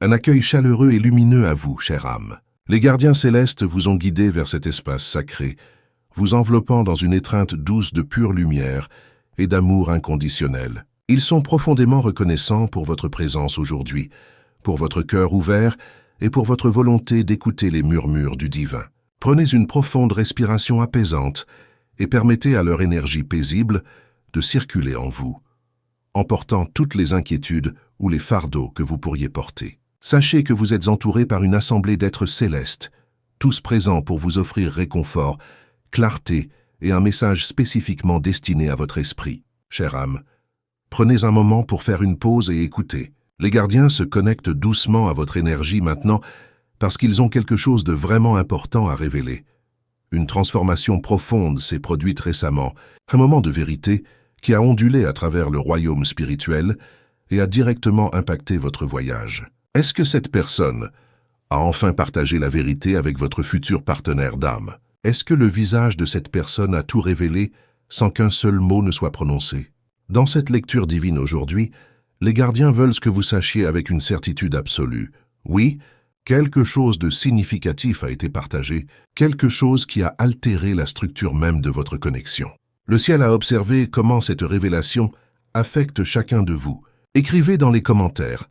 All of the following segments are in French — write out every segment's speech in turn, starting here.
Un accueil chaleureux et lumineux à vous, chère âme. Les gardiens célestes vous ont guidé vers cet espace sacré, vous enveloppant dans une étreinte douce de pure lumière et d'amour inconditionnel. Ils sont profondément reconnaissants pour votre présence aujourd'hui, pour votre cœur ouvert et pour votre volonté d'écouter les murmures du divin. Prenez une profonde respiration apaisante et permettez à leur énergie paisible de circuler en vous, emportant toutes les inquiétudes ou les fardeaux que vous pourriez porter. Sachez que vous êtes entouré par une assemblée d'êtres célestes, tous présents pour vous offrir réconfort, clarté et un message spécifiquement destiné à votre esprit. Chère âme, prenez un moment pour faire une pause et écouter. Les gardiens se connectent doucement à votre énergie maintenant parce qu'ils ont quelque chose de vraiment important à révéler. Une transformation profonde s'est produite récemment, un moment de vérité qui a ondulé à travers le royaume spirituel et a directement impacté votre voyage. Est-ce que cette personne a enfin partagé la vérité avec votre futur partenaire d'âme? Est-ce que le visage de cette personne a tout révélé sans qu'un seul mot ne soit prononcé? Dans cette lecture divine aujourd'hui, les gardiens veulent que vous sachiez avec une certitude absolue. Oui, quelque chose de significatif a été partagé, quelque chose qui a altéré la structure même de votre connexion. Le ciel a observé comment cette révélation affecte chacun de vous. Écrivez dans les commentaires.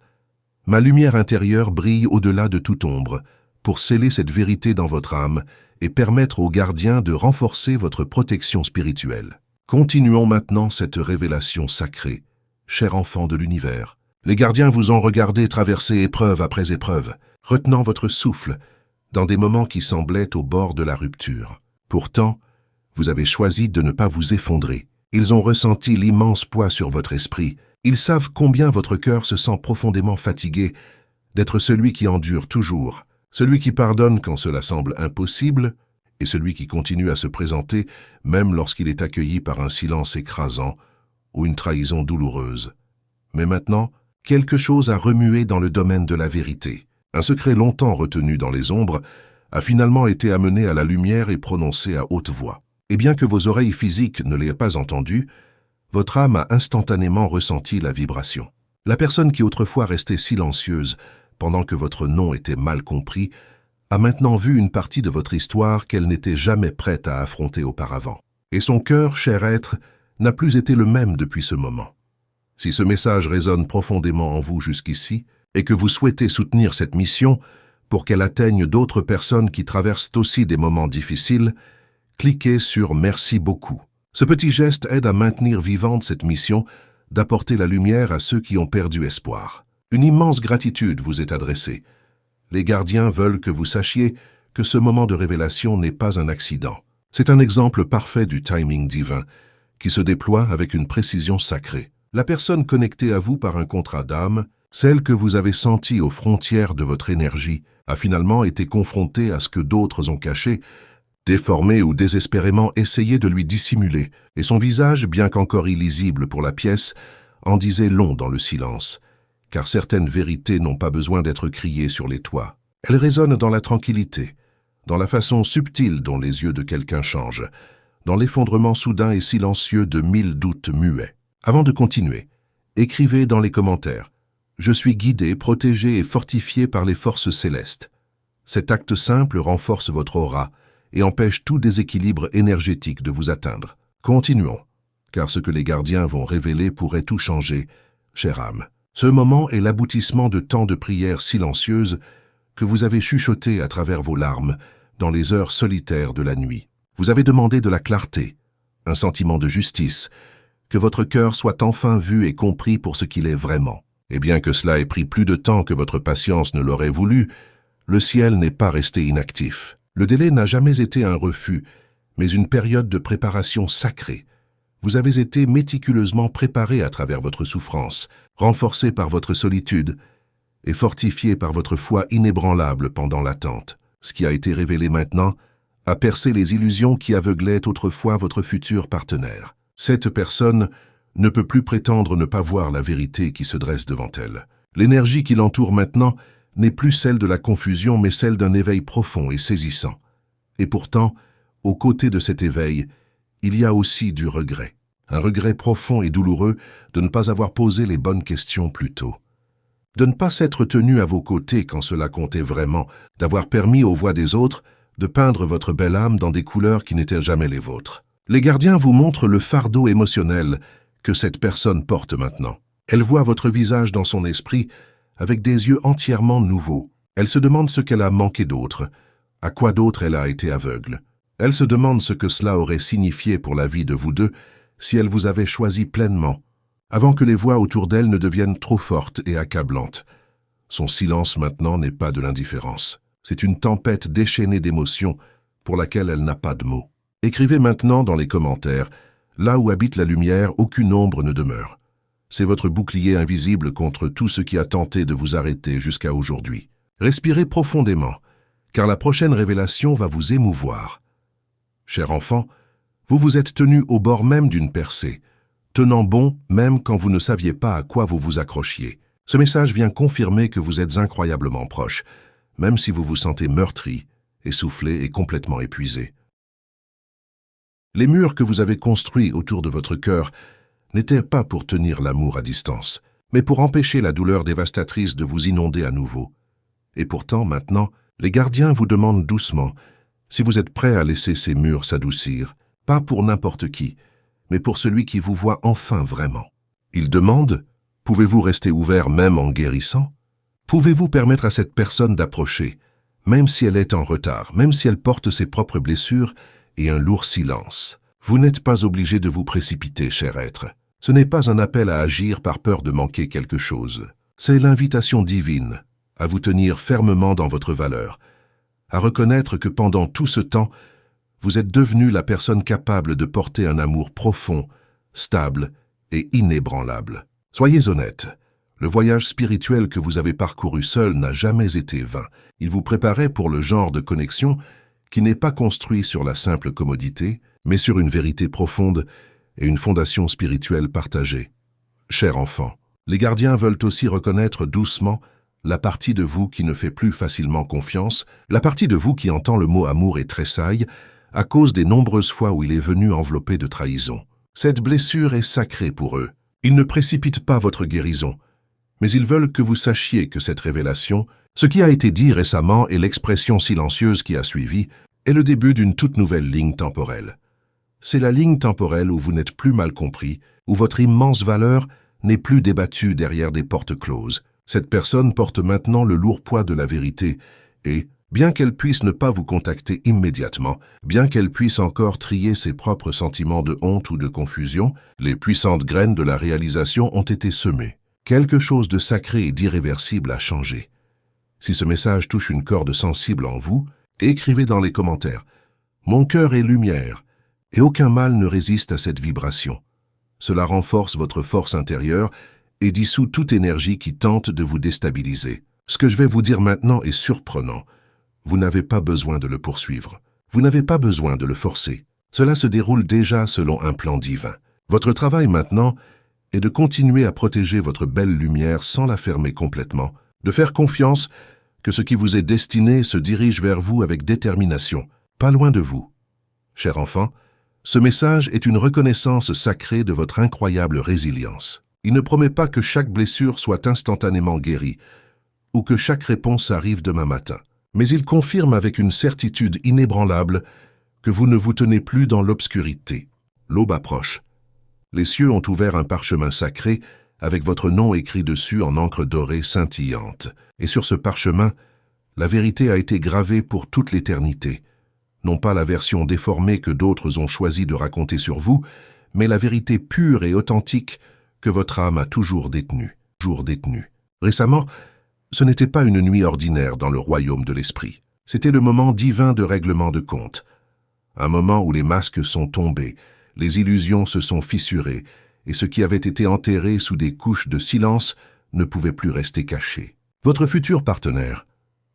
Ma lumière intérieure brille au-delà de toute ombre pour sceller cette vérité dans votre âme et permettre aux gardiens de renforcer votre protection spirituelle. Continuons maintenant cette révélation sacrée, cher enfant de l'univers. Les gardiens vous ont regardé traverser épreuve après épreuve, retenant votre souffle dans des moments qui semblaient au bord de la rupture. Pourtant, vous avez choisi de ne pas vous effondrer. Ils ont ressenti l'immense poids sur votre esprit. Ils savent combien votre cœur se sent profondément fatigué d'être celui qui endure toujours, celui qui pardonne quand cela semble impossible, et celui qui continue à se présenter même lorsqu'il est accueilli par un silence écrasant ou une trahison douloureuse. Mais maintenant, quelque chose a remué dans le domaine de la vérité. Un secret longtemps retenu dans les ombres a finalement été amené à la lumière et prononcé à haute voix. Et bien que vos oreilles physiques ne l'aient pas entendu, votre âme a instantanément ressenti la vibration. La personne qui autrefois restait silencieuse pendant que votre nom était mal compris a maintenant vu une partie de votre histoire qu'elle n'était jamais prête à affronter auparavant. Et son cœur, cher être, n'a plus été le même depuis ce moment. Si ce message résonne profondément en vous jusqu'ici, et que vous souhaitez soutenir cette mission pour qu'elle atteigne d'autres personnes qui traversent aussi des moments difficiles, cliquez sur « Merci beaucoup ». Ce petit geste aide à maintenir vivante cette mission d'apporter la lumière à ceux qui ont perdu espoir. Une immense gratitude vous est adressée. Les gardiens veulent que vous sachiez que ce moment de révélation n'est pas un accident. C'est un exemple parfait du timing divin qui se déploie avec une précision sacrée. La personne connectée à vous par un contrat d'âme, celle que vous avez sentie aux frontières de votre énergie, a finalement été confrontée à ce que d'autres ont caché, déformé ou désespérément essayé de lui dissimuler, et son visage, bien qu'encore illisible pour la pièce, en disait long dans le silence, car certaines vérités n'ont pas besoin d'être criées sur les toits. Elles résonnent dans la tranquillité, dans la façon subtile dont les yeux de quelqu'un changent, dans l'effondrement soudain et silencieux de 1000 doutes muets. Avant de continuer, écrivez dans les commentaires « Je suis guidé, protégé et fortifié par les forces célestes ». Cet acte simple renforce votre aura et empêche tout déséquilibre énergétique de vous atteindre. Continuons, car ce que les gardiens vont révéler pourrait tout changer, chère âme. Ce moment est l'aboutissement de tant de prières silencieuses que vous avez chuchotées à travers vos larmes dans les heures solitaires de la nuit. Vous avez demandé de la clarté, un sentiment de justice, que votre cœur soit enfin vu et compris pour ce qu'il est vraiment. Et bien que cela ait pris plus de temps que votre patience ne l'aurait voulu, le ciel n'est pas resté inactif. Le délai n'a jamais été un refus, mais une période de préparation sacrée. Vous avez été méticuleusement préparé à travers votre souffrance, renforcé par votre solitude et fortifié par votre foi inébranlable pendant l'attente. Ce qui a été révélé maintenant a percé les illusions qui aveuglaient autrefois votre futur partenaire. Cette personne ne peut plus prétendre ne pas voir la vérité qui se dresse devant elle. L'énergie qui l'entoure maintenant n'est plus celle de la confusion, mais celle d'un éveil profond et saisissant. Et pourtant, aux côtés de cet éveil, il y a aussi du regret. Un regret profond et douloureux de ne pas avoir posé les bonnes questions plus tôt. de ne pas s'être tenu à vos côtés quand cela comptait vraiment, d'avoir permis aux voix des autres de peindre votre belle âme dans des couleurs qui n'étaient jamais les vôtres. Les gardiens vous montrent le fardeau émotionnel que cette personne porte maintenant. Elle voit votre visage dans son esprit avec des yeux entièrement nouveaux. Elle se demande ce qu'elle a manqué d'autre, à quoi d'autre elle a été aveugle. Elle se demande ce que cela aurait signifié pour la vie de vous deux si elle vous avait choisi pleinement, avant que les voix autour d'elle ne deviennent trop fortes et accablantes. Son silence maintenant n'est pas de l'indifférence. C'est une tempête déchaînée d'émotions pour laquelle elle n'a pas de mots. Écrivez maintenant dans les commentaires, là où habite la lumière, aucune ombre ne demeure. C'est votre bouclier invisible contre tout ce qui a tenté de vous arrêter jusqu'à aujourd'hui. Respirez profondément, car la prochaine révélation va vous émouvoir. Cher enfant, vous vous êtes tenu au bord même d'une percée, tenant bon même quand vous ne saviez pas à quoi vous vous accrochiez. Ce message vient confirmer que vous êtes incroyablement proche, même si vous vous sentez meurtri, essoufflé et complètement épuisé. Les murs que vous avez construits autour de votre cœur n'étaient pas pour tenir l'amour à distance, mais pour empêcher la douleur dévastatrice de vous inonder à nouveau. Et pourtant, maintenant, les gardiens vous demandent doucement si vous êtes prêt à laisser ces murs s'adoucir, pas pour n'importe qui, mais pour celui qui vous voit enfin vraiment. Ils demandent, pouvez-vous rester ouvert même en guérissant? Pouvez-vous permettre à cette personne d'approcher, même si elle est en retard, même si elle porte ses propres blessures et un lourd silence? Vous n'êtes pas obligé de vous précipiter, cher être. Ce n'est pas un appel à agir par peur de manquer quelque chose. C'est l'invitation divine à vous tenir fermement dans votre valeur, à reconnaître que pendant tout ce temps, vous êtes devenu la personne capable de porter un amour profond, stable et inébranlable. Soyez honnête, le voyage spirituel que vous avez parcouru seul n'a jamais été vain. Il vous préparait pour le genre de connexion qui n'est pas construit sur la simple commodité, mais sur une vérité profonde et une fondation spirituelle partagée. Cher enfant, les gardiens veulent aussi reconnaître doucement la partie de vous qui ne fait plus facilement confiance, la partie de vous qui entend le mot amour et tressaille à cause des nombreuses fois où il est venu enveloppé de trahison. Cette blessure est sacrée pour eux. Ils ne précipitent pas votre guérison, mais ils veulent que vous sachiez que cette révélation, ce qui a été dit récemment et l'expression silencieuse qui a suivi, est le début d'une toute nouvelle ligne temporelle. C'est la ligne temporelle où vous n'êtes plus mal compris, où votre immense valeur n'est plus débattue derrière des portes closes. Cette personne porte maintenant le lourd poids de la vérité et, bien qu'elle puisse ne pas vous contacter immédiatement, bien qu'elle puisse encore trier ses propres sentiments de honte ou de confusion, les puissantes graines de la réalisation ont été semées. Quelque chose de sacré et d'irréversible a changé. Si ce message touche une corde sensible en vous, écrivez dans les commentaires « Mon cœur est lumière » et aucun mal ne résiste à cette vibration. Cela renforce votre force intérieure et dissout toute énergie qui tente de vous déstabiliser. Ce que je vais vous dire maintenant est surprenant. Vous n'avez pas besoin de le poursuivre. Vous n'avez pas besoin de le forcer. Cela se déroule déjà selon un plan divin. Votre travail maintenant est de continuer à protéger votre belle lumière sans la fermer complètement, de faire confiance que ce qui vous est destiné se dirige vers vous avec détermination, pas loin de vous. Cher enfant, ce message est une reconnaissance sacrée de votre incroyable résilience. Il ne promet pas que chaque blessure soit instantanément guérie ou que chaque réponse arrive demain matin. Mais il confirme avec une certitude inébranlable que vous ne vous tenez plus dans l'obscurité. L'aube approche. Les cieux ont ouvert un parchemin sacré avec votre nom écrit dessus en encre dorée scintillante. Et sur ce parchemin, la vérité a été gravée pour toute l'éternité. Non pas la version déformée que d'autres ont choisi de raconter sur vous, mais la vérité pure et authentique que votre âme a toujours détenue. Récemment, ce n'était pas une nuit ordinaire dans le royaume de l'esprit. C'était le moment divin de règlement de compte. Un moment où les masques sont tombés, les illusions se sont fissurées, et ce qui avait été enterré sous des couches de silence ne pouvait plus rester caché. Votre futur partenaire,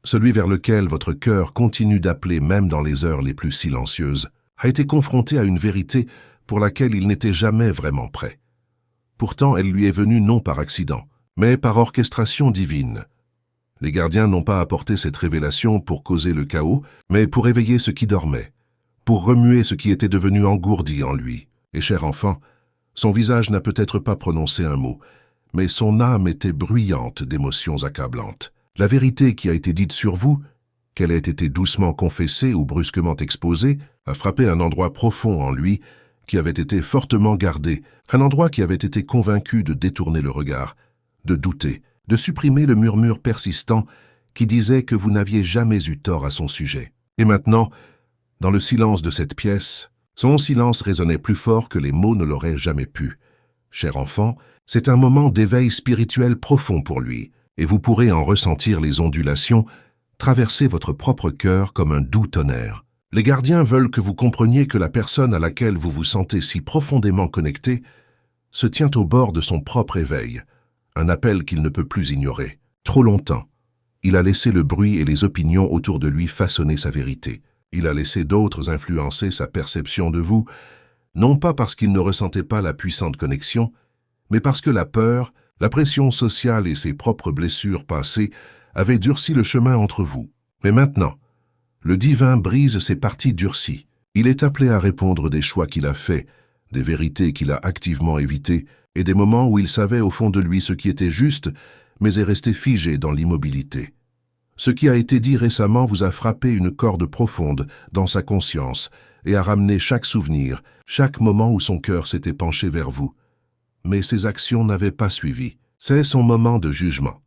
celui vers lequel votre cœur continue d'appeler même dans les heures les plus silencieuses, a été confronté à une vérité pour laquelle il n'était jamais vraiment prêt. Pourtant, elle lui est venue non par accident, mais par orchestration divine. Les gardiens n'ont pas apporté cette révélation pour causer le chaos, mais pour éveiller ce qui dormait, pour remuer ce qui était devenu engourdi en lui. Et cher enfant, son visage n'a peut-être pas prononcé un mot, mais son âme était bruyante d'émotions accablantes. La vérité qui a été dite sur vous, qu'elle ait été doucement confessée ou brusquement exposée, a frappé un endroit profond en lui qui avait été fortement gardé, un endroit qui avait été convaincu de détourner le regard, de douter, de supprimer le murmure persistant qui disait que vous n'aviez jamais eu tort à son sujet. Et maintenant, dans le silence de cette pièce, son silence résonnait plus fort que les mots ne l'auraient jamais pu. Cher enfant, c'est un moment d'éveil spirituel profond pour lui, et vous pourrez en ressentir les ondulations, traverser votre propre cœur comme un doux tonnerre. Les gardiens veulent que vous compreniez que la personne à laquelle vous vous sentez si profondément connecté se tient au bord de son propre éveil, un appel qu'il ne peut plus ignorer. Trop longtemps, il a laissé le bruit et les opinions autour de lui façonner sa vérité. Il a laissé d'autres influencer sa perception de vous, non pas parce qu'il ne ressentait pas la puissante connexion, mais parce que la peur, la pression sociale et ses propres blessures passées avaient durci le chemin entre vous. Mais maintenant, le divin brise ces parties durcies. Il est appelé à répondre des choix qu'il a faits, des vérités qu'il a activement évitées, et des moments où il savait au fond de lui ce qui était juste, mais est resté figé dans l'immobilité. Ce qui a été dit récemment vous a frappé une corde profonde dans sa conscience et a ramené chaque souvenir, chaque moment où son cœur s'était penché vers vous. Mais ses actions n'avaient pas suivi. C'est son moment de jugement.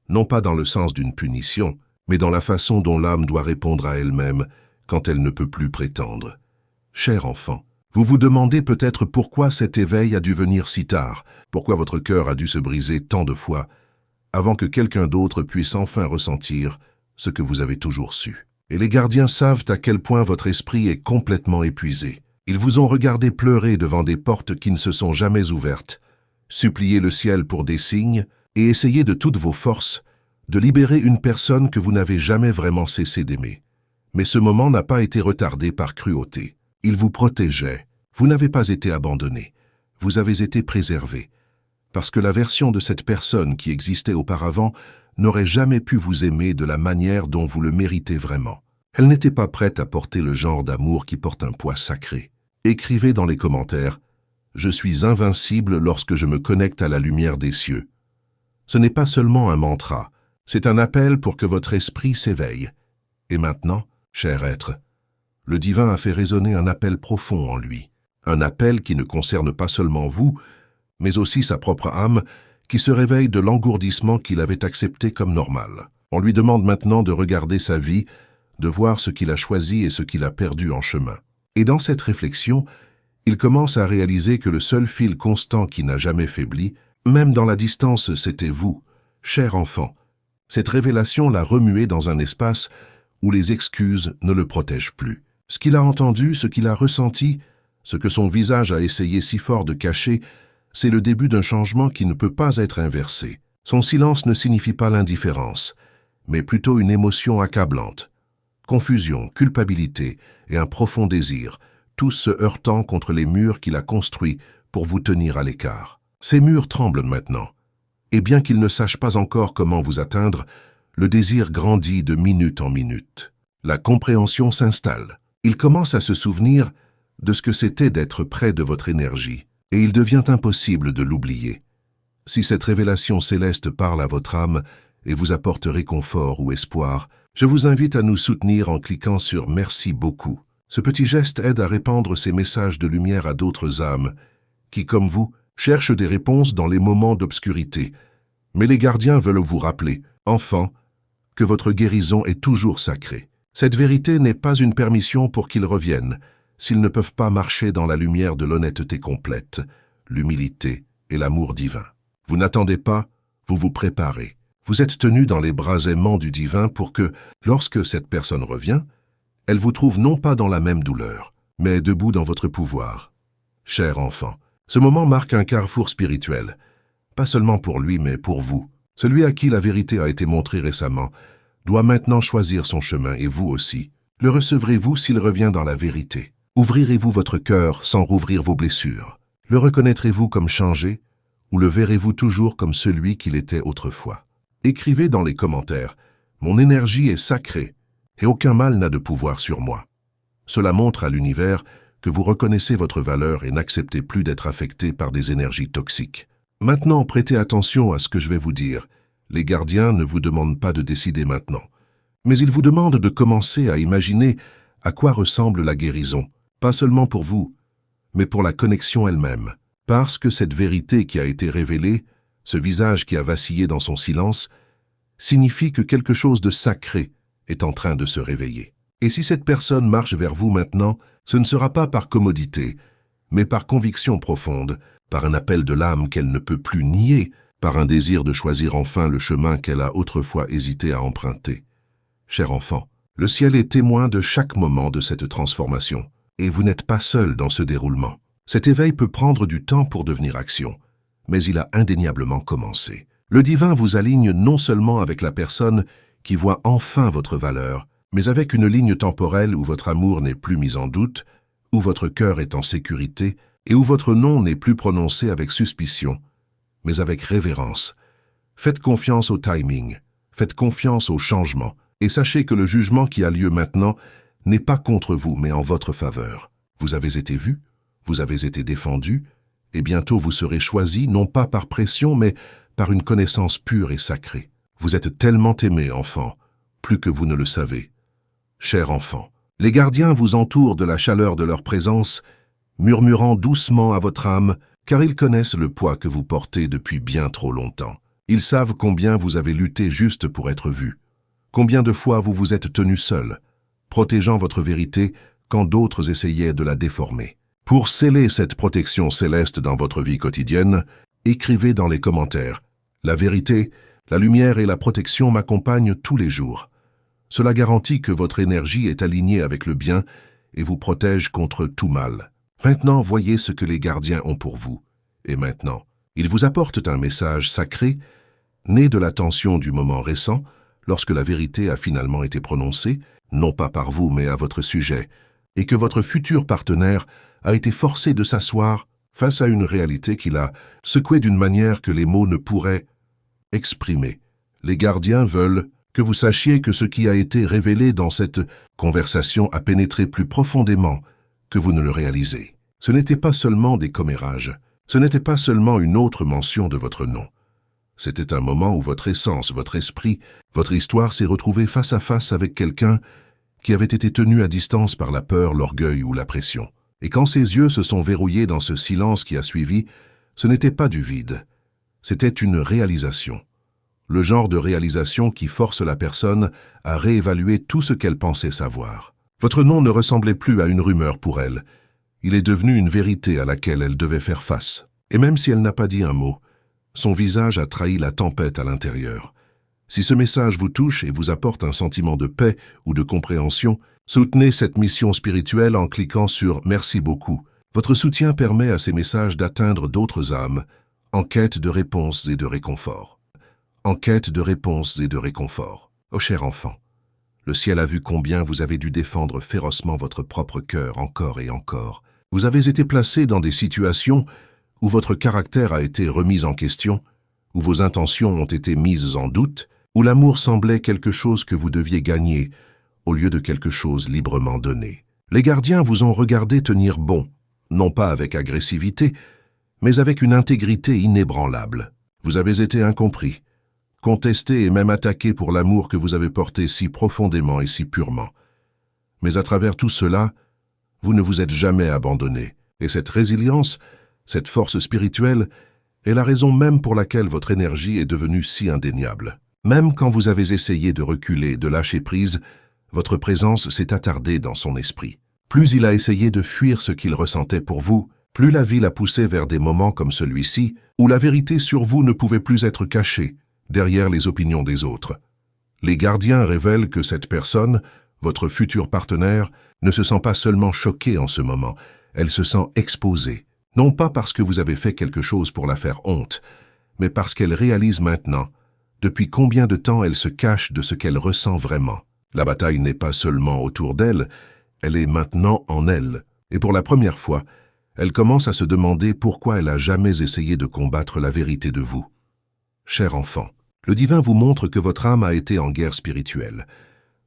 Non pas dans le sens d'une punition, mais dans la façon dont l'âme doit répondre à elle-même quand elle ne peut plus prétendre. Cher enfant, vous vous demandez peut-être pourquoi cet éveil a dû venir si tard, pourquoi votre cœur a dû se briser tant de fois, avant que quelqu'un d'autre puisse enfin ressentir ce que vous avez toujours su. Et les gardiens savent à quel point votre esprit est complètement épuisé. Ils vous ont regardé pleurer devant des portes qui ne se sont jamais ouvertes, supplier le ciel pour des signes et essayer de toutes vos forces de libérer une personne que vous n'avez jamais vraiment cessé d'aimer. Mais ce moment n'a pas été retardé par cruauté. Il vous protégeait. Vous n'avez pas été abandonné. Vous avez été préservé. Parce que la version de cette personne qui existait auparavant n'aurait jamais pu vous aimer de la manière dont vous le méritez vraiment. Elle n'était pas prête à porter le genre d'amour qui porte un poids sacré. Écrivez dans les commentaires « Je suis invincible lorsque je me connecte à la lumière des cieux ». Ce n'est pas seulement un mantra, c'est un appel pour que votre esprit s'éveille. Et maintenant, cher être, le divin a fait résonner un appel profond en lui, un appel qui ne concerne pas seulement vous, mais aussi sa propre âme, qui se réveille de l'engourdissement qu'il avait accepté comme normal. On lui demande maintenant de regarder sa vie, de voir ce qu'il a choisi et ce qu'il a perdu en chemin. Et dans cette réflexion, il commence à réaliser que le seul fil constant qui n'a jamais faibli, même dans la distance, c'était vous, cher enfant. Cette révélation l'a remué dans un espace où les excuses ne le protègent plus. Ce qu'il a entendu, ce qu'il a ressenti, ce que son visage a essayé si fort de cacher, c'est le début d'un changement qui ne peut pas être inversé. Son silence ne signifie pas l'indifférence, mais plutôt une émotion accablante. Confusion, culpabilité et un profond désir, tous se heurtant contre les murs qu'il a construits pour vous tenir à l'écart. Ces murs tremblent maintenant. Et bien qu'il ne sache pas encore comment vous atteindre, le désir grandit de minute en minute. La compréhension s'installe. Il commence à se souvenir de ce que c'était d'être près de votre énergie, et il devient impossible de l'oublier. Si cette révélation céleste parle à votre âme et vous apporte réconfort ou espoir, je vous invite à nous soutenir en cliquant sur « Merci beaucoup ». Ce petit geste aide à répandre ces messages de lumière à d'autres âmes qui, comme vous, cherchent des réponses dans les moments d'obscurité. Mais les gardiens veulent vous rappeler, enfant, que votre guérison est toujours sacrée. Cette vérité n'est pas une permission pour qu'ils reviennent, s'ils ne peuvent pas marcher dans la lumière de l'honnêteté complète, l'humilité et l'amour divin. Vous n'attendez pas, vous vous préparez. Vous êtes tenu dans les bras aimants du divin pour que, lorsque cette personne revient, elle vous trouve non pas dans la même douleur, mais debout dans votre pouvoir. Cher enfant, ce moment marque un carrefour spirituel, pas seulement pour lui, mais pour vous. Celui à qui la vérité a été montrée récemment doit maintenant choisir son chemin, et vous aussi. Le recevrez-vous s'il revient dans la vérité? Ouvrirez-vous votre cœur sans rouvrir vos blessures? Le reconnaîtrez-vous comme changé, ou le verrez-vous toujours comme celui qu'il était autrefois? Écrivez dans les commentaires « Mon énergie est sacrée, et aucun mal n'a de pouvoir sur moi ». Cela montre à l'univers que vous reconnaissez votre valeur et n'acceptez plus d'être affecté par des énergies toxiques. Maintenant, prêtez attention à ce que je vais vous dire. Les gardiens ne vous demandent pas de décider maintenant. Mais ils vous demandent de commencer à imaginer à quoi ressemble la guérison, pas seulement pour vous, mais pour la connexion elle-même. Parce que cette vérité qui a été révélée, ce visage qui a vacillé dans son silence, signifie que quelque chose de sacré est en train de se réveiller. Et si cette personne marche vers vous maintenant, ce ne sera pas par commodité, mais par conviction profonde, par un appel de l'âme qu'elle ne peut plus nier, par un désir de choisir enfin le chemin qu'elle a autrefois hésité à emprunter. Cher enfant, le ciel est témoin de chaque moment de cette transformation, et vous n'êtes pas seul dans ce déroulement. Cet éveil peut prendre du temps pour devenir action, mais il a indéniablement commencé. Le divin vous aligne non seulement avec la personne qui voit enfin votre valeur, mais avec une ligne temporelle où votre amour n'est plus mis en doute, où votre cœur est en sécurité et où votre nom n'est plus prononcé avec suspicion, mais avec révérence. Faites confiance au timing, faites confiance au changement, et sachez que le jugement qui a lieu maintenant n'est pas contre vous, mais en votre faveur. Vous avez été vu, vous avez été défendu, et bientôt vous serez choisi, non pas par pression, mais par une connaissance pure et sacrée. Vous êtes tellement aimé, enfant, plus que vous ne le savez. Cher enfant, les gardiens vous entourent de la chaleur de leur présence, murmurant doucement à votre âme, car ils connaissent le poids que vous portez depuis bien trop longtemps. Ils savent combien vous avez lutté juste pour être vu, combien de fois vous vous êtes tenu seul, protégeant votre vérité quand d'autres essayaient de la déformer. Pour sceller cette protection céleste dans votre vie quotidienne, écrivez dans les commentaires « La vérité, la lumière et la protection m'accompagnent tous les jours ». Cela garantit que votre énergie est alignée avec le bien et vous protège contre tout mal. Maintenant, voyez ce que les gardiens ont pour vous. Et maintenant, ils vous apportent un message sacré, né de la tension du moment récent, lorsque la vérité a finalement été prononcée, non pas par vous mais à votre sujet, et que votre futur partenaire a été forcé de s'asseoir face à une réalité qu'il a secouée d'une manière que les mots ne pourraient exprimer. Les gardiens veulent que vous sachiez que ce qui a été révélé dans cette conversation a pénétré plus profondément que vous ne le réalisez. Ce n'était pas seulement des commérages, ce n'était pas seulement une autre mention de votre nom. C'était un moment où votre essence, votre esprit, votre histoire s'est retrouvée face à face avec quelqu'un qui avait été tenu à distance par la peur, l'orgueil ou la pression. Et quand ses yeux se sont verrouillés dans ce silence qui a suivi, ce n'était pas du vide, c'était une réalisation. Le genre de réalisation qui force la personne à réévaluer tout ce qu'elle pensait savoir. Votre nom ne ressemblait plus à une rumeur pour elle. Il est devenu une vérité à laquelle elle devait faire face. Et même si elle n'a pas dit un mot, son visage a trahi la tempête à l'intérieur. Si ce message vous touche et vous apporte un sentiment de paix ou de compréhension, soutenez cette mission spirituelle en cliquant sur « Merci beaucoup ». Votre soutien permet à ces messages d'atteindre d'autres âmes en quête de réponses et de réconfort. En quête de réponses et de réconfort. Ô cher enfant, le ciel a vu combien vous avez dû défendre férocement votre propre cœur encore et encore. Vous avez été placé dans des situations où votre caractère a été remis en question, où vos intentions ont été mises en doute, où l'amour semblait quelque chose que vous deviez gagner au lieu de quelque chose librement donné. Les gardiens vous ont regardé tenir bon, non pas avec agressivité, mais avec une intégrité inébranlable. Vous avez été incompris, contesté et même attaqué pour l'amour que vous avez porté si profondément et si purement. Mais à travers tout cela, vous ne vous êtes jamais abandonné. Et cette résilience, cette force spirituelle, est la raison même pour laquelle votre énergie est devenue si indéniable. Même quand vous avez essayé de reculer, de lâcher prise, votre présence s'est attardée dans son esprit. Plus il a essayé de fuir ce qu'il ressentait pour vous, plus la vie l'a poussé vers des moments comme celui-ci, où la vérité sur vous ne pouvait plus être cachée, derrière les opinions des autres. Les gardiens révèlent que cette personne, votre futur partenaire, ne se sent pas seulement choquée en ce moment, elle se sent exposée, non pas parce que vous avez fait quelque chose pour la faire honte, mais parce qu'elle réalise maintenant depuis combien de temps elle se cache de ce qu'elle ressent vraiment. La bataille n'est pas seulement autour d'elle, elle est maintenant en elle, et pour la première fois, elle commence à se demander pourquoi elle a jamais essayé de combattre la vérité de vous. Cher enfant, le divin vous montre que votre âme a été en guerre spirituelle,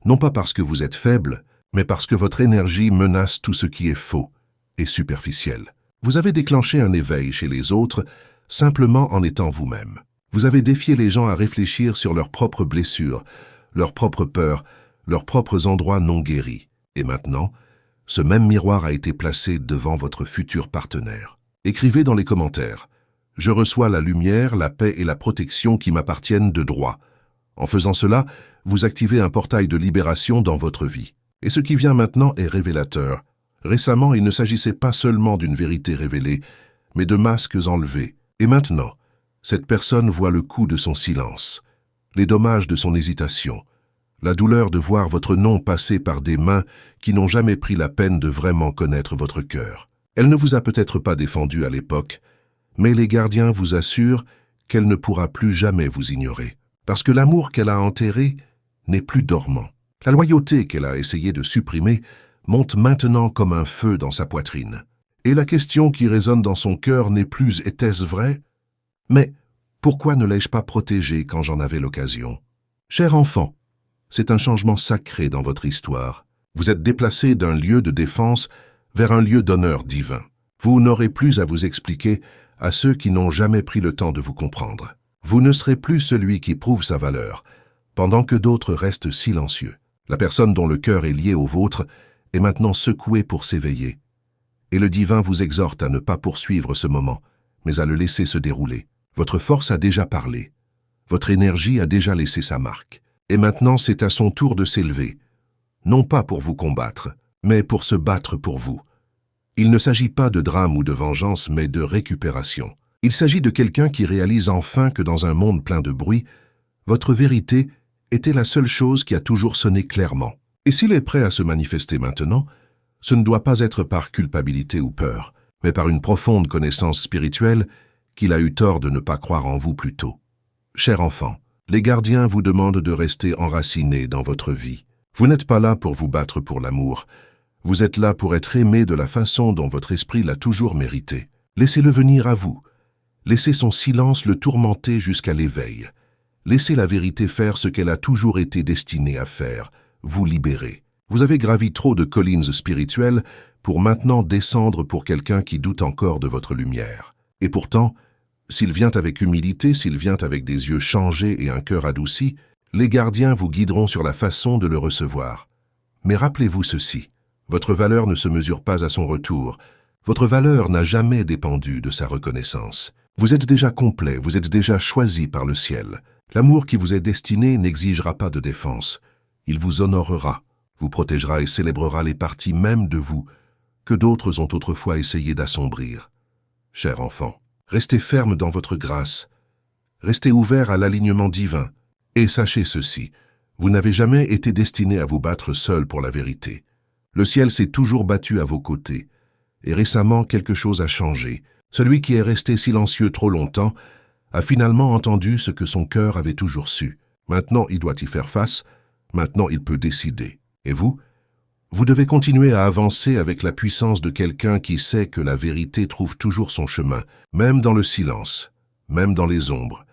non pas parce que vous êtes faible, mais parce que votre énergie menace tout ce qui est faux et superficiel. Vous avez déclenché un éveil chez les autres simplement en étant vous-même. Vous avez défié les gens à réfléchir sur leurs propres blessures, leurs propres peurs, leurs propres endroits non guéris. Et maintenant, ce même miroir a été placé devant votre futur partenaire. Écrivez dans les commentaires « Je reçois la lumière, la paix et la protection qui m'appartiennent de droit ». En faisant cela, vous activez un portail de libération dans votre vie. Et ce qui vient maintenant est révélateur. Récemment, il ne s'agissait pas seulement d'une vérité révélée, mais de masques enlevés. Et maintenant, cette personne voit le coût de son silence, les dommages de son hésitation, la douleur de voir votre nom passer par des mains qui n'ont jamais pris la peine de vraiment connaître votre cœur. Elle ne vous a peut-être pas défendu à l'époque, mais les gardiens vous assurent qu'elle ne pourra plus jamais vous ignorer, parce que l'amour qu'elle a enterré n'est plus dormant. La loyauté qu'elle a essayé de supprimer monte maintenant comme un feu dans sa poitrine. Et la question qui résonne dans son cœur n'est plus « était-ce vrai ?» mais « pourquoi ne l'ai-je pas protégé quand j'en avais l'occasion ?» Cher enfant, c'est un changement sacré dans votre histoire. Vous êtes déplacé d'un lieu de défense vers un lieu d'honneur divin. Vous n'aurez plus à vous expliquer à ceux qui n'ont jamais pris le temps de vous comprendre. Vous ne serez plus celui qui prouve sa valeur, pendant que d'autres restent silencieux. La personne dont le cœur est lié au vôtre est maintenant secouée pour s'éveiller. Et le divin vous exhorte à ne pas poursuivre ce moment, mais à le laisser se dérouler. Votre force a déjà parlé. Votre énergie a déjà laissé sa marque. Et maintenant, c'est à son tour de s'élever. Non pas pour vous combattre, mais pour se battre pour vous. Il ne s'agit pas de drame ou de vengeance, mais de récupération. Il s'agit de quelqu'un qui réalise enfin que dans un monde plein de bruit, votre vérité était la seule chose qui a toujours sonné clairement. Et s'il est prêt à se manifester maintenant, ce ne doit pas être par culpabilité ou peur, mais par une profonde connaissance spirituelle qu'il a eu tort de ne pas croire en vous plus tôt. Cher enfant, les gardiens vous demandent de rester enraciné dans votre vie. Vous n'êtes pas là pour vous battre pour l'amour. Vous êtes là pour être aimé de la façon dont votre esprit l'a toujours mérité. Laissez-le venir à vous. Laissez son silence le tourmenter jusqu'à l'éveil. Laissez la vérité faire ce qu'elle a toujours été destinée à faire, vous libérer. Vous avez gravi trop de collines spirituelles pour maintenant descendre pour quelqu'un qui doute encore de votre lumière. Et pourtant, s'il vient avec humilité, s'il vient avec des yeux changés et un cœur adouci, les gardiens vous guideront sur la façon de le recevoir. Mais rappelez-vous ceci, votre valeur ne se mesure pas à son retour. Votre valeur n'a jamais dépendu de sa reconnaissance. Vous êtes déjà complet, vous êtes déjà choisi par le ciel. L'amour qui vous est destiné n'exigera pas de défense. Il vous honorera, vous protégera et célébrera les parties mêmes de vous que d'autres ont autrefois essayé d'assombrir. Cher enfant, restez ferme dans votre grâce. Restez ouvert à l'alignement divin. Et sachez ceci, vous n'avez jamais été destiné à vous battre seul pour la vérité. Le ciel s'est toujours battu à vos côtés. Et récemment, quelque chose a changé. Celui qui est resté silencieux trop longtemps a finalement entendu ce que son cœur avait toujours su. Maintenant, il doit y faire face. Maintenant, il peut décider. Et vous devez continuer à avancer avec la puissance de quelqu'un qui sait que la vérité trouve toujours son chemin, même dans le silence, même dans les ombres,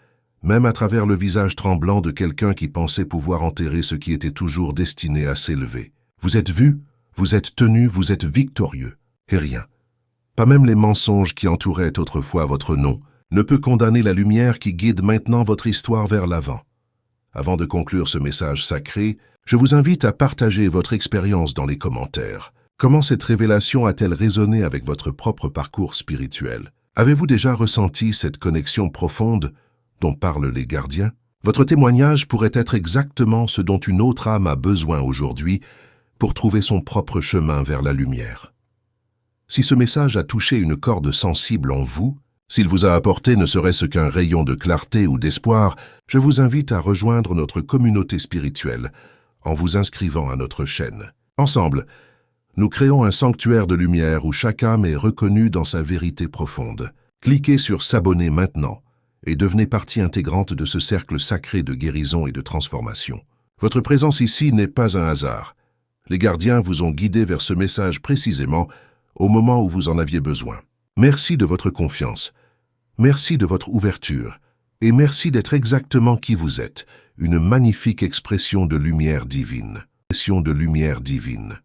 même à travers le visage tremblant de quelqu'un qui pensait pouvoir enterrer ce qui était toujours destiné à s'élever. Vous êtes vu, vous êtes tenu, vous êtes victorieux. Et rien, pas même les mensonges qui entouraient autrefois votre nom, ne peut condamner la lumière qui guide maintenant votre histoire vers l'avant. Avant de conclure ce message sacré, je vous invite à partager votre expérience dans les commentaires. Comment cette révélation a-t-elle résonné avec votre propre parcours spirituel? Avez-vous déjà ressenti cette connexion profonde dont parlent les gardiens? Votre témoignage pourrait être exactement ce dont une autre âme a besoin aujourd'hui pour trouver son propre chemin vers la lumière. Si ce message a touché une corde sensible en vous, s'il vous a apporté ne serait-ce qu'un rayon de clarté ou d'espoir, je vous invite à rejoindre notre communauté spirituelle en vous inscrivant à notre chaîne. Ensemble, nous créons un sanctuaire de lumière où chaque âme est reconnue dans sa vérité profonde. Cliquez sur s'abonner maintenant et devenez partie intégrante de ce cercle sacré de guérison et de transformation. Votre présence ici n'est pas un hasard. Les gardiens vous ont guidé vers ce message précisément au moment où vous en aviez besoin. Merci de votre confiance, merci de votre ouverture, et merci d'être exactement qui vous êtes, une magnifique expression de lumière divine. Expression de lumière divine.